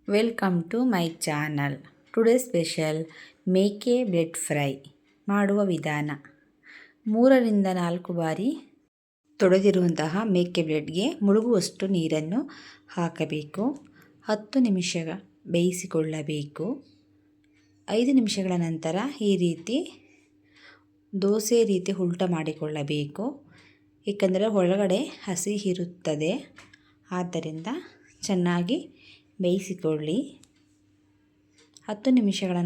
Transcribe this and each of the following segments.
Welcome to my channel. Today special ಮೇಕೆ blood fry ಮಾಡುವ ವಿಧಾನ. 3ರಿಂದ 4 ಬಾರಿ ತೊಳೆದಿರುವಂತಹ ಮೇಕೆ ಬ್ಲೆಡ್ಗೆ ಮುಳುಗುವಷ್ಟು ನೀರನ್ನು ಹಾಕಬೇಕು. 10 ನಿಮಿಷ ಬೇಯಿಸಿಕೊಳ್ಳಬೇಕು. 5 ನಿಮಿಷಗಳ ನಂತರ ಈ ರೀತಿ ದೋಸೆ ರೀತಿ ಉಲ್ಟ ಮಾಡಿಕೊಳ್ಳಬೇಕು. ಏಕೆಂದರೆ ಒಳಗಡೆ ಹಸಿ ಇರುತ್ತದೆ, ಆದ್ದರಿಂದ ಚೆನ್ನಾಗಿ ಬೇಯಿಸಿಕೊಳ್ಳಿ. 10 ನಿಮಿಷಗಳ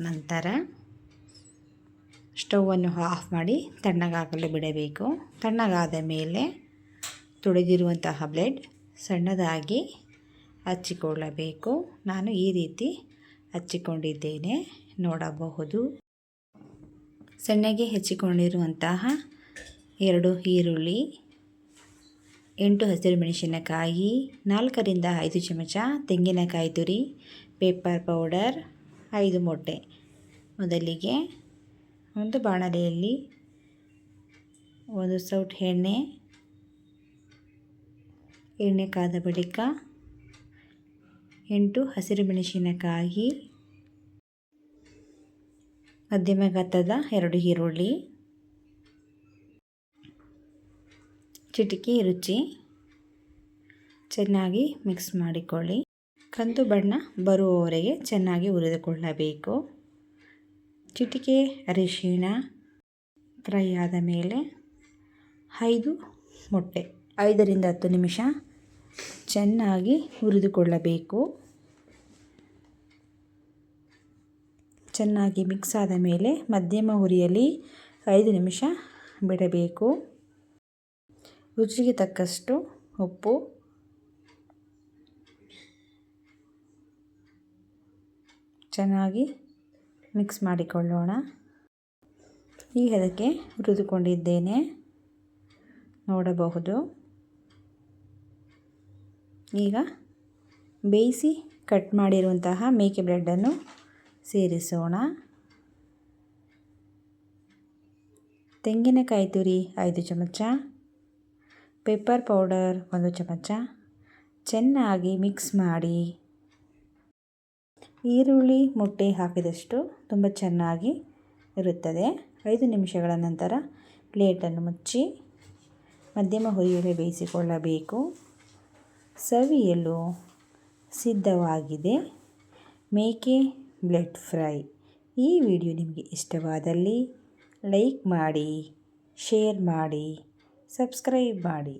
ನಂತರ ಸ್ಟವನ್ನು ಆಫ್ ಮಾಡಿ ತಣ್ಣಗಾಗಲು ಬಿಡಬೇಕು. ತಣ್ಣಗಾದ ಮೇಲೆ ತೊಳೆದಿರುವಂತಹ ಬ್ಲೆಡ್ ಸಣ್ಣದಾಗಿ ಹಚ್ಚಿಕೊಳ್ಳಬೇಕು. ನಾನು ಈ ರೀತಿ ಹಚ್ಚಿಕೊಂಡಿದ್ದೇನೆ, ನೋಡಬಹುದು. ಸಣ್ಣಗೆ ಹೆಚ್ಚಿಕೊಂಡಿರುವಂತಹ 2 ಈರುಳ್ಳಿ, 8 ಹಸಿರುಮೆಣಸಿನಕಾಯಿ, 4ರಿಂದ 5 ಚಮಚ ತೆಂಗಿನಕಾಯಿ ತುರಿ, ಪೆಪ್ಪರ್ ಪೌಡರ್, 5 ಮೊಟ್ಟೆ. ಮೊದಲಿಗೆ ಒಂದು ಬಾಣಲೆಯಲ್ಲಿ 1 ಸೌಟ್ ಎಣ್ಣೆ ಕಾದ ಬಳಿಕ 8 ಹಸಿರುಮೆಣಸಿನಕಾಯಿ, ಮಧ್ಯಮ ಗಾತ್ರದ 2 ಈರುಳ್ಳಿ, ಚಿಟಿಕೆ ರುಚಿ, ಚೆನ್ನಾಗಿ ಮಿಕ್ಸ್ ಮಾಡಿಕೊಳ್ಳಿ. ಕಂದು ಬಣ್ಣ ಬರುವವರೆಗೆ ಚೆನ್ನಾಗಿ ಹುರಿದುಕೊಳ್ಳಬೇಕು. ಚಿಟಿಕೆ ಅರಿಶಿಣ ಫ್ರೈ ಆದ ಮೇಲೆ 5 ಮೊಟ್ಟೆ 5ರಿಂದ 10 ನಿಮಿಷ ಚೆನ್ನಾಗಿ ಹುರಿದುಕೊಳ್ಳಬೇಕು. ಚೆನ್ನಾಗಿ ಮಿಕ್ಸ್ ಆದ ಮೇಲೆ ಮಧ್ಯಮ ಉರಿಯಲ್ಲಿ 5 ನಿಮಿಷ ಬಿಡಬೇಕು. ರುಚಿಗೆ ತಕ್ಕಷ್ಟು ಉಪ್ಪು, ಚೆನ್ನಾಗಿ ಮಿಕ್ಸ್ ಮಾಡಿಕೊಳ್ಳೋಣ. ಈಗ ಅದಕ್ಕೆ ಹುರಿದುಕೊಂಡಿದ್ದೇನೆ, ನೋಡಬಹುದು. ಈಗ ಬೇಯಿಸಿ ಕಟ್ ಮಾಡಿರುವಂತಹ ಮೇಕೆ ಬ್ಲೆಡ್ಡನ್ನು ಸೇರಿಸೋಣ. ತೆಂಗಿನಕಾಯಿ ತುರಿ 5 ಚಮಚ, ಪೆಪ್ಪರ್ ಪೌಡರ್ 1 ಚಮಚ, ಚೆನ್ನಾಗಿ ಮಿಕ್ಸ್ ಮಾಡಿ. ಈರುಳ್ಳಿ ಮೊಟ್ಟೆ ಹಾಕಿದಷ್ಟು ತುಂಬ ಚೆನ್ನಾಗಿ ಇರುತ್ತದೆ. 5 ನಿಮಿಷಗಳ ನಂತರ ಪ್ಲೇಟನ್ನು ಮುಚ್ಚಿ ಮಧ್ಯಮ ಉರಿಯಲ್ಲಿ ಬೇಯಿಸಿಕೊಳ್ಳಬೇಕು. ಸವಿಯಲು ಸಿದ್ಧವಾಗಿದೆ ಮೇಕೆ ಬ್ಲೆಡ್ ಫ್ರೈ. ಈ ವಿಡಿಯೋ ನಿಮಗೆ ಇಷ್ಟವಾದಲ್ಲಿ ಲೈಕ್ ಮಾಡಿ, ಶೇರ್ ಮಾಡಿ, ಸಬ್ಸ್ಕ್ರೈಬ್ ಮಾಡಿ.